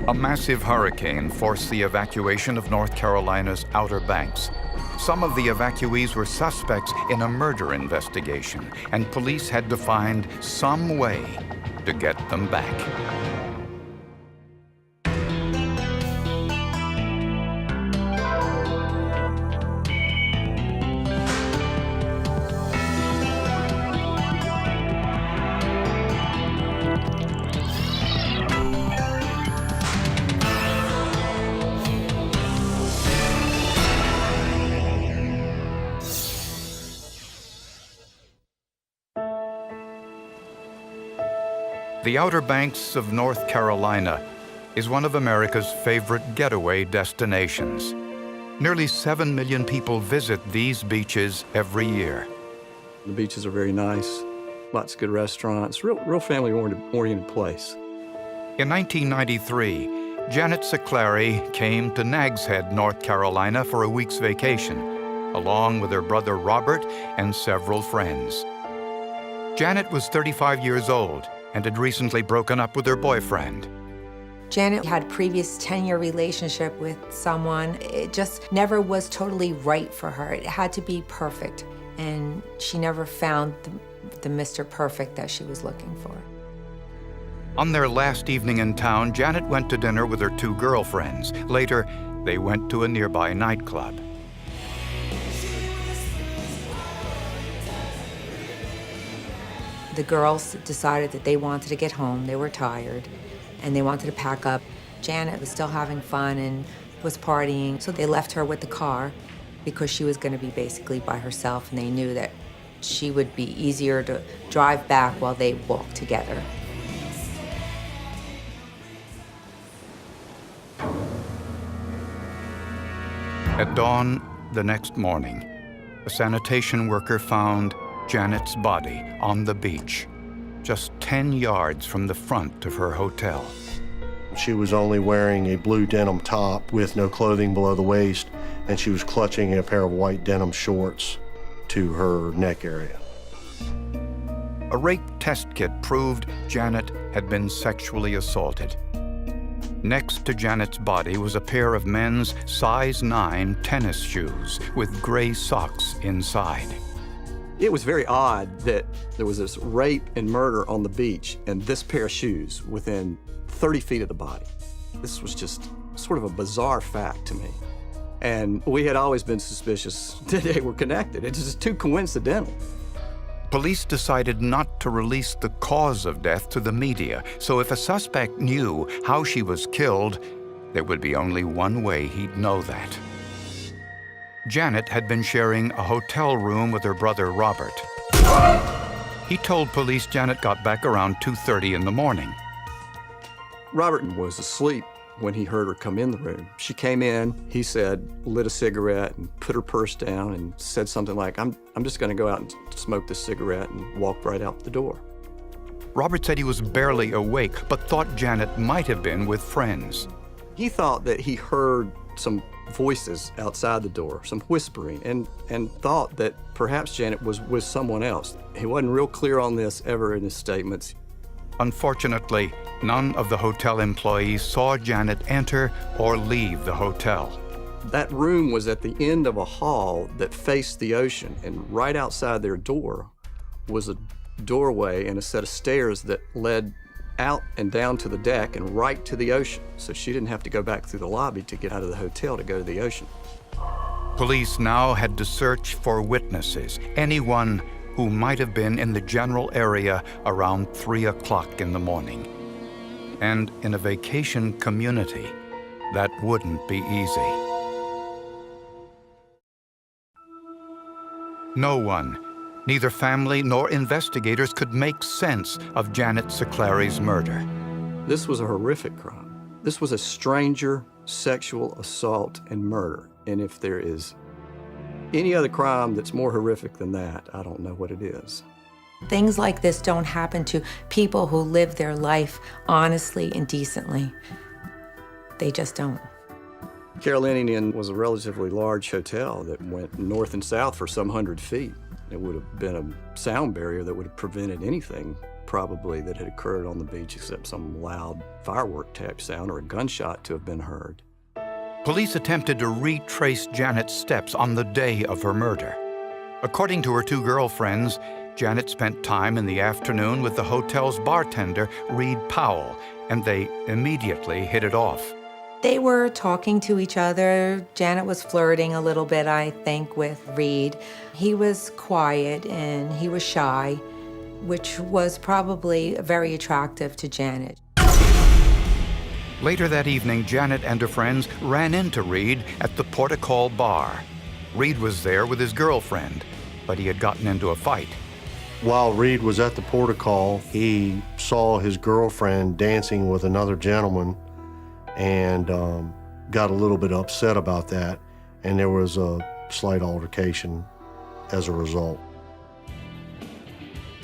A massive hurricane forced the evacuation of North Carolina's Outer Banks. Some of the evacuees were suspects in a murder investigation, and police had to find some way to get them back. The Outer Banks of North Carolina is one of America's favorite getaway destinations. Nearly 7 million people visit these beaches every year. The beaches are very nice, lots of good restaurants, real family-oriented place. In 1993, Janet Siclari came to Nags Head, North Carolina for a week's vacation, along with her brother Robert and several friends. Janet was 35 years old and had recently broken up with her boyfriend. Janet had a previous 10-year relationship with someone. It just never was totally right for her. It had to be perfect, and she never found the Mr. Perfect that she was looking for. On their last evening in town, Janet went to dinner with her two girlfriends. Later, they went to a nearby nightclub. The girls decided that they wanted to get home. They were tired, and they wanted to pack up. Janet was still having fun and was partying, so they left her with the car because she was going to be basically by herself, and they knew that she would be easier to drive back while they walked together. At dawn the next morning, a sanitation worker found Janet's body on the beach, just 10 yards from the front of her hotel. She was only wearing a blue denim top with no clothing below the waist, and she was clutching a pair of white denim shorts to her neck area. A rape test kit proved Janet had been sexually assaulted. Next to Janet's body was a pair of men's size 9 tennis shoes with gray socks inside. It was very odd that there was this rape and murder on the beach and this pair of shoes within 30 feet of the body. This was just sort of a bizarre fact to me. And we had always been suspicious that they were connected. It's just too coincidental. Police decided not to release the cause of death to the media, so if a suspect knew how she was killed, there would be only one way he'd know that. Janet had been sharing a hotel room with her brother Robert. He told police Janet got back around 2:30 in the morning. Robert was asleep when he heard her come in the room. She came in, he said, lit a cigarette and put her purse down and said something like, I'm just gonna go out and smoke this cigarette, and walked right out the door. Robert said he was barely awake, but thought Janet might have been with friends. He thought that he heard some voices outside the door, some whispering, and thought that perhaps Janet was with someone else. He wasn't real clear on this ever in his statements. Unfortunately, none of the hotel employees saw Janet enter or leave the hotel. That room was at the end of a hall that faced the ocean, and right outside their door was a doorway and a set of stairs that led out and down to the deck and right to the ocean. So she didn't have to go back through the lobby to get out of the hotel to go to the ocean. Police now had to search for witnesses, anyone who might have been in the general area around 3 o'clock in the morning. And in a vacation community, that wouldn't be easy. No one, neither family nor investigators, could make sense of Janet Siclari's murder. This was a horrific crime. This was a stranger sexual assault and murder. And if there is any other crime that's more horrific than that, I don't know what it is. Things like this don't happen to people who live their life honestly and decently. They just don't. Carolinian was a relatively large hotel that went north and south for some 100 feet. It would have been a sound barrier that would have prevented anything probably that had occurred on the beach except some loud firework type sound or a gunshot to have been heard. Police attempted to retrace Janet's steps on the day of her murder. According to her two girlfriends, Janet spent time in the afternoon with the hotel's bartender, Reed Powell, and they immediately hit it off. They were talking to each other. Janet was flirting a little bit, I think, with Reed. He was quiet and he was shy, which was probably very attractive to Janet. Later that evening, Janet and her friends ran into Reed at the Portical bar. Reed was there with his girlfriend, but he had gotten into a fight. While Reed was at the Portical, he saw his girlfriend dancing with another gentleman and got a little bit upset about that, and there was a slight altercation as a result.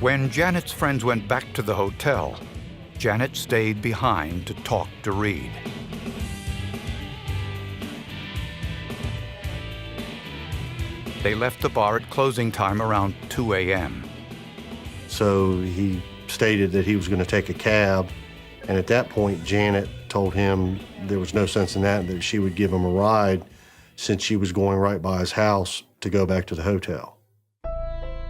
When Janet's friends went back to the hotel, Janet stayed behind to talk to Reed. They left the bar at closing time around 2 a.m. So he stated that he was going to take a cab, and at that point, Janet told him there was no sense in that she would give him a ride since she was going right by his house to go back to the hotel.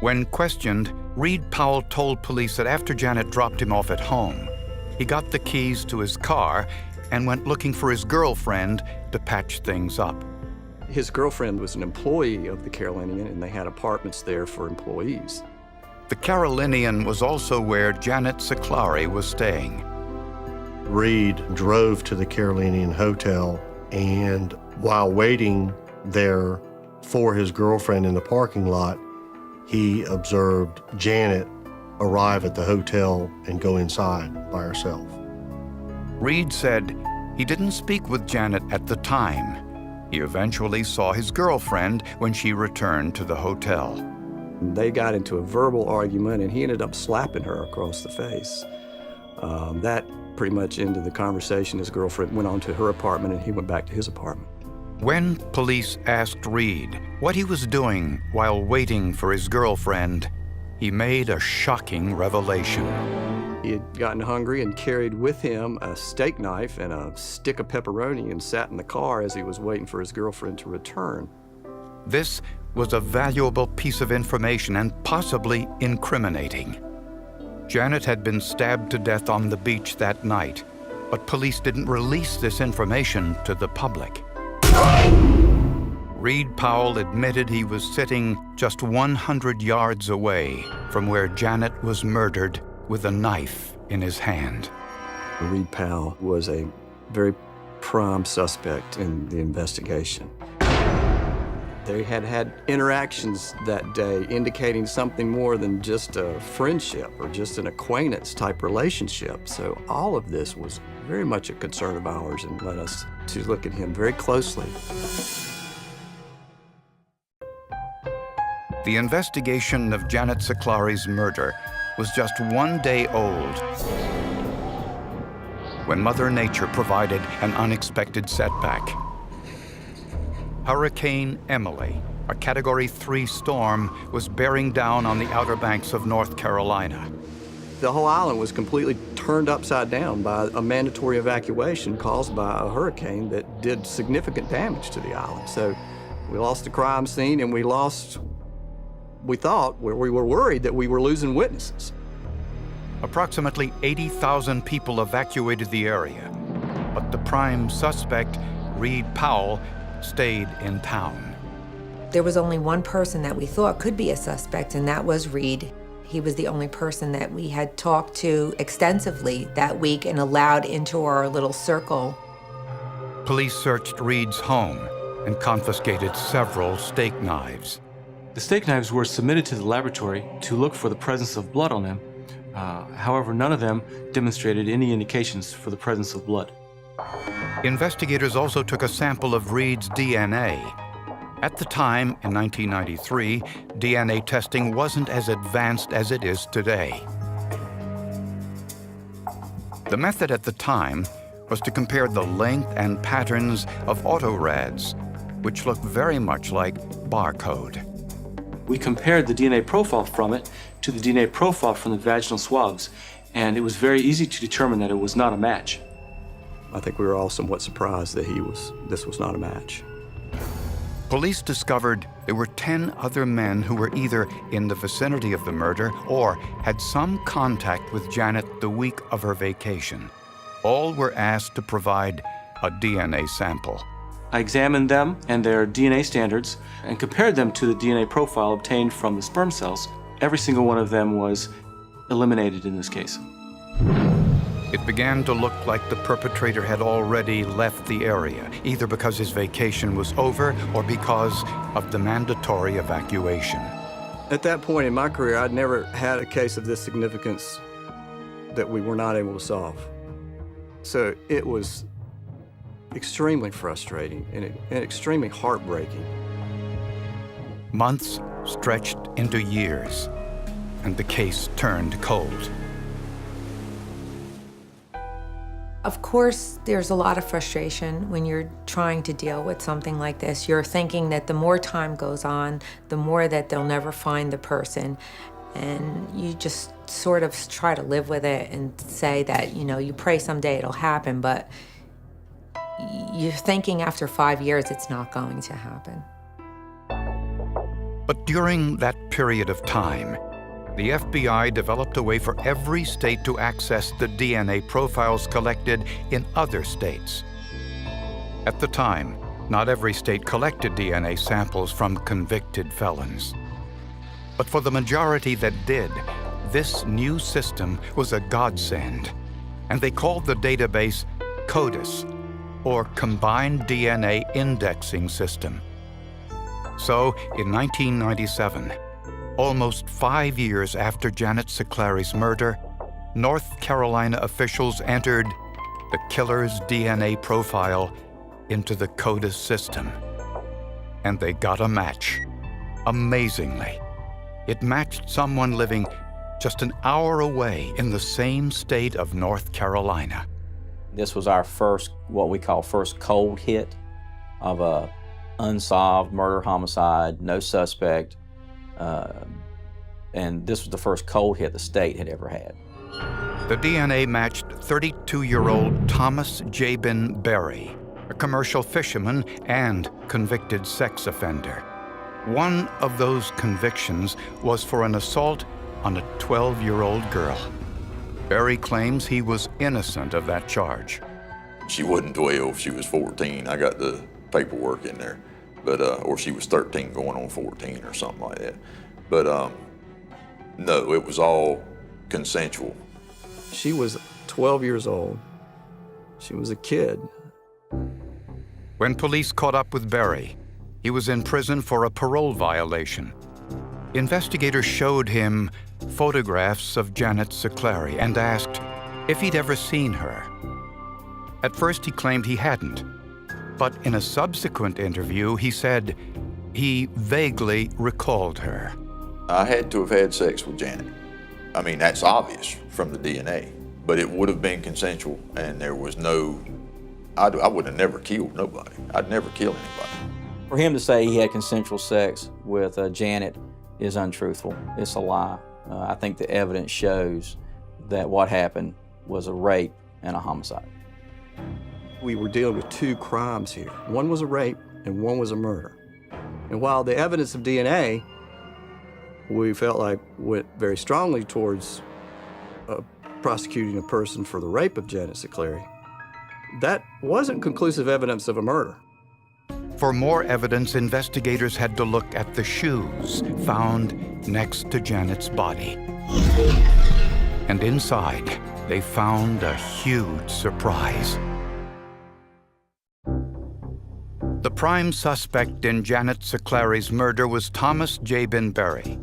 When questioned, Reed Powell told police that after Janet dropped him off at home, he got the keys to his car and went looking for his girlfriend to patch things up. His girlfriend was an employee of the Carolinian, and they had apartments there for employees. The Carolinian was also where Janet Siclari was staying. Reed drove to the Carolinian Hotel, and while waiting there for his girlfriend in the parking lot, he observed Janet arrive at the hotel and go inside by herself. Reed said he didn't speak with Janet at the time. He eventually saw his girlfriend when she returned to the hotel. They got into a verbal argument, and he ended up slapping her across the face. That pretty much ended the conversation. His girlfriend went on to her apartment, and he went back to his apartment. When police asked Reed what he was doing while waiting for his girlfriend, he made a shocking revelation. He had gotten hungry and carried with him a steak knife and a stick of pepperoni and sat in the car as he was waiting for his girlfriend to return. This was a valuable piece of information and possibly incriminating. Janet had been stabbed to death on the beach that night, but police didn't release this information to the public. Reed Powell admitted he was sitting just 100 yards away from where Janet was murdered with a knife in his hand. Reed Powell was a very prime suspect in the investigation. They had had interactions that day indicating something more than just a friendship or just an acquaintance type relationship. So all of this was very much a concern of ours and led us to look at him very closely. The investigation of Janet Siclari's murder was just 1 day old when Mother Nature provided an unexpected setback. Hurricane Emily, a Category 3 storm, was bearing down on the Outer Banks of North Carolina. The whole island was completely turned upside down by a mandatory evacuation caused by a hurricane that did significant damage to the island. So we lost the crime scene, and we thought, we were worried that we were losing witnesses. Approximately 80,000 people evacuated the area, but the prime suspect, Reed Powell, stayed in town. There was only one person that we thought could be a suspect, and that was Reed. He was the only person that we had talked to extensively that week and allowed into our little circle. Police searched Reed's home and confiscated several steak knives. The steak knives were submitted to the laboratory to look for the presence of blood on them. However, none of them demonstrated any indications for the presence of blood. Investigators also took a sample of Reed's DNA. At the time, in 1993, DNA testing wasn't as advanced as it is today. The method at the time was to compare the length and patterns of autorads, which look very much like barcode. We compared the DNA profile from it to the DNA profile from the vaginal swabs, and it was very easy to determine that it was not a match. I think we were all somewhat surprised that this was not a match. Police discovered there were 10 other men who were either in the vicinity of the murder or had some contact with Janet the week of her vacation. All were asked to provide a DNA sample. I examined them and their DNA standards and compared them to the DNA profile obtained from the sperm cells. Every single one of them was eliminated in this case. It began to look like the perpetrator had already left the area, either because his vacation was over or because of the mandatory evacuation. At that point in my career, I'd never had a case of this significance that we were not able to solve. So it was extremely frustrating and extremely heartbreaking. Months stretched into years, and the case turned cold. Of course, there's a lot of frustration when you're trying to deal with something like this. You're thinking that the more time goes on, the more that they'll never find the person. And you just sort of try to live with it and say that, you pray someday it'll happen, but you're thinking after 5 years it's not going to happen. But during that period of time, the FBI developed a way for every state to access the DNA profiles collected in other states. At the time, not every state collected DNA samples from convicted felons. But for the majority that did, this new system was a godsend, and they called the database CODIS, or Combined DNA Indexing System. So, in 1997, almost 5 years after Janet Siclari's murder, North Carolina officials entered the killer's DNA profile into the CODIS system. And they got a match. Amazingly, it matched someone living just an hour away in the same state of North Carolina. This was our first, what we call first cold hit of a unsolved murder-homicide, no suspect, and this was the first cold hit the state had ever had. The DNA matched 32-year-old Thomas Jabin Berry, a commercial fisherman and convicted sex offender. One of those convictions was for an assault on a 12-year-old girl. Berry claims he was innocent of that charge. She wasn't 12, she was 14. I got the paperwork in there, but or she was 13 going on 14 or something like that. But no, it was all consensual. She was 12 years old. She was a kid. When police caught up with Berry, he was in prison for a parole violation. Investigators showed him photographs of Janet Siclari and asked if he'd ever seen her. At first, he claimed he hadn't, but in a subsequent interview, he said he vaguely recalled her. I had to have had sex with Janet. I mean, that's obvious from the DNA, but it would have been consensual, and there was no, I would have never killed nobody. I'd never kill anybody. For him to say he had consensual sex with Janet is untruthful. It's a lie. I think the evidence shows that what happened was a rape and a homicide. We were dealing with two crimes here. One was a rape and one was a murder. And while the evidence of DNA, we felt like went very strongly towards prosecuting a person for the rape of Janet Siclari, that wasn't conclusive evidence of a murder. For more evidence, investigators had to look at the shoes found next to Janet's body. And inside, they found a huge surprise. The prime suspect in Janet Siclari's murder was Thomas Jabin Berry.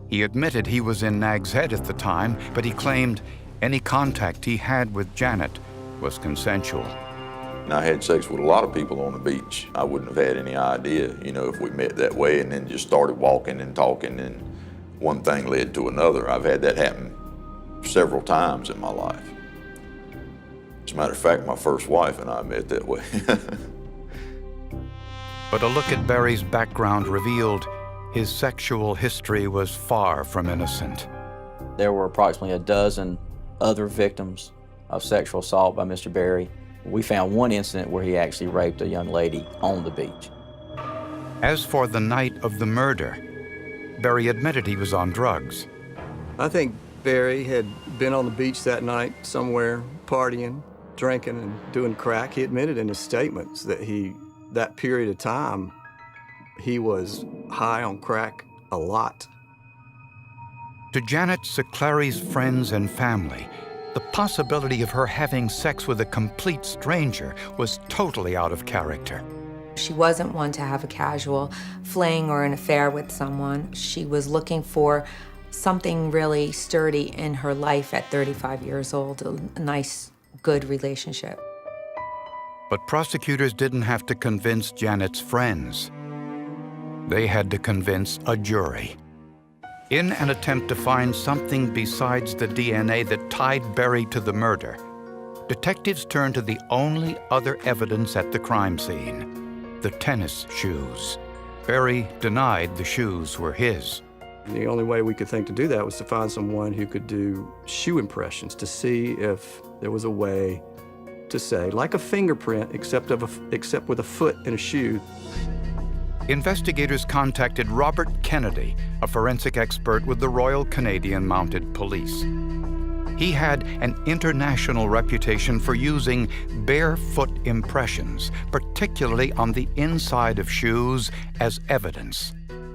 He admitted he was in Nag's Head at the time, but he claimed any contact he had with Janet was consensual. And I had sex with a lot of people on the beach. I wouldn't have had any idea, if we met that way and then just started walking and talking and one thing led to another. I've had that happen several times in my life. As a matter of fact, my first wife and I met that way. But a look at Berry's background revealed his sexual history was far from innocent. There were approximately a dozen other victims of sexual assault by Mr. Berry. We found one incident where he actually raped a young lady on the beach. As for the night of the murder, Berry admitted he was on drugs. I think Barry had been on the beach that night somewhere, partying, drinking, and doing crack. He admitted in his statements that that period of time, he was high on crack a lot. To Janet Siclari's friends and family, the possibility of her having sex with a complete stranger was totally out of character. She wasn't one to have a casual fling or an affair with someone. She was looking for something really sturdy in her life at 35 years old, a nice, good relationship. But prosecutors didn't have to convince Janet's friends. They had to convince a jury. In an attempt to find something besides the DNA that tied Berry to the murder, detectives turned to the only other evidence at the crime scene, the tennis shoes. Berry denied the shoes were his. The only way we could think to do that was to find someone who could do shoe impressions to see if there was a way to say, like a fingerprint, except with a foot in a shoe. Investigators contacted Robert Kennedy, a forensic expert with the Royal Canadian Mounted Police. He had an international reputation for using barefoot impressions, particularly on the inside of shoes, as evidence.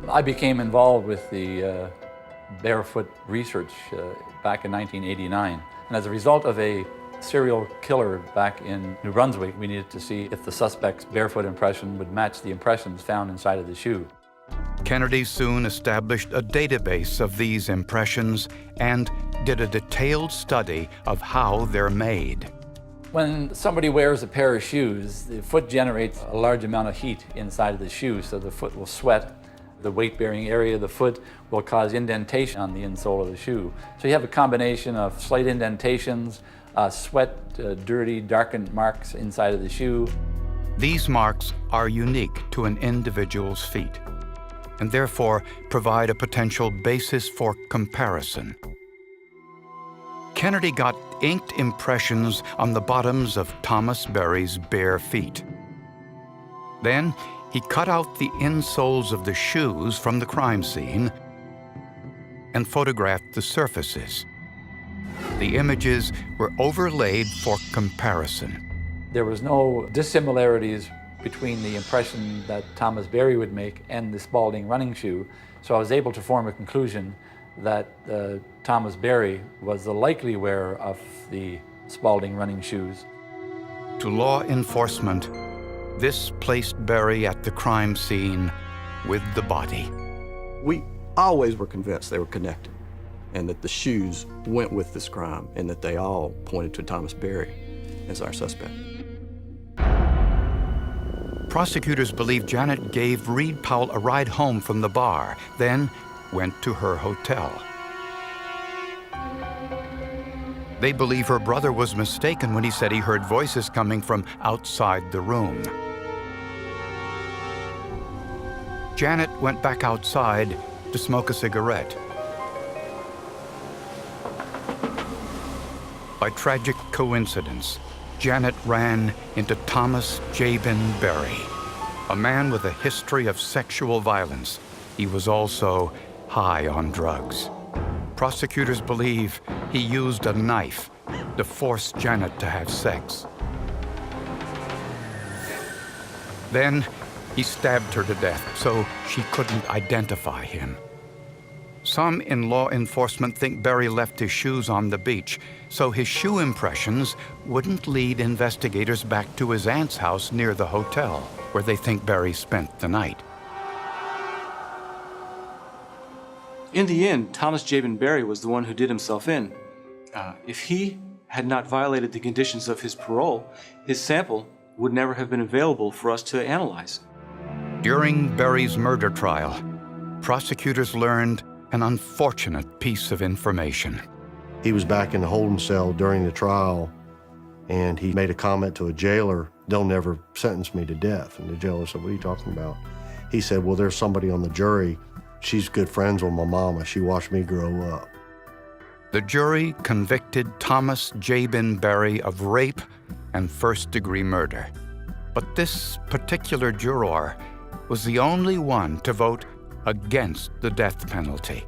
I became involved with the barefoot research back in 1989. And as a result of a serial killer back in New Brunswick, we needed to see if the suspect's barefoot impression would match the impressions found inside of the shoe. Kennedy soon established a database of these impressions and did a detailed study of how they're made. When somebody wears a pair of shoes, the foot generates a large amount of heat inside of the shoe, so the foot will sweat. The weight-bearing area of the foot will cause indentation on the insole of the shoe. So you have a combination of slight indentations, sweat, dirty, darkened marks inside of the shoe. These marks are unique to an individual's feet and therefore provide a potential basis for comparison. Kennedy got inked impressions on the bottoms of Thomas Berry's bare feet. Then he cut out the insoles of the shoes from the crime scene and photographed the surfaces. The images were overlaid for comparison. There was no dissimilarities between the impression that Thomas Berry would make and the Spalding running shoe, so I was able to form a conclusion that Thomas Berry was the likely wearer of the Spalding running shoes. To law enforcement, this placed Berry at the crime scene with the body. We always were convinced they were connected and that the shoes went with this crime and that they all pointed to Thomas Berry as our suspect. Prosecutors believe Janet gave Reed Powell a ride home from the bar, then went to her hotel. They believe her brother was mistaken when he said he heard voices coming from outside the room. Janet went back outside to smoke a cigarette. By tragic coincidence, Janet ran into Thomas Jabin Berry, a man with a history of sexual violence. He was also high on drugs. Prosecutors believe he used a knife to force Janet to have sex. Then he stabbed her to death so she couldn't identify him. Some in law enforcement think Berry left his shoes on the beach, so his shoe impressions wouldn't lead investigators back to his aunt's house near the hotel, where they think Berry spent the night. In the end, Thomas Jabin Berry was the one who did himself in. If he had not violated the conditions of his parole, his sample would never have been available for us to analyze. During Berry's murder trial, prosecutors learned an unfortunate piece of information. He was back in the holding cell during the trial And he made a comment to a jailer, "They'll never sentence me to death." And the jailer said, "What are you talking about?" He said, "Well, there's somebody on the jury. She's good friends with my mama. She watched me grow up." The jury convicted Thomas Jabin Berry of rape and first-degree murder. But this particular juror was the only one to vote against the death penalty.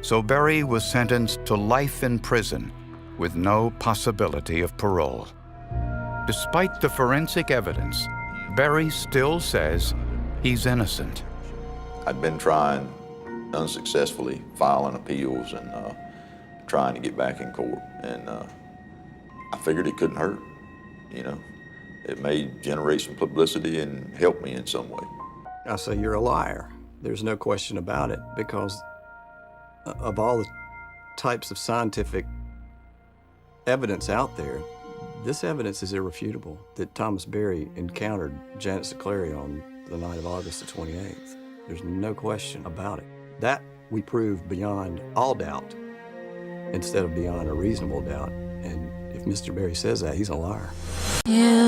So Berry was sentenced to life in prison with no possibility of parole. Despite the forensic evidence, Berry still says he's innocent. I'd been trying unsuccessfully, filing appeals and trying to get back in court. And I figured it couldn't hurt, you know. It may generate some publicity and help me in some way. I say you're a liar. There's no question about it, because of all the types of scientific evidence out there, this evidence is irrefutable that Thomas Berry encountered Janet Siclari on the night of August the 28th. There's no question about it. That we proved beyond all doubt instead of beyond a reasonable doubt. And if Mr. Berry says that, he's a liar. Yeah.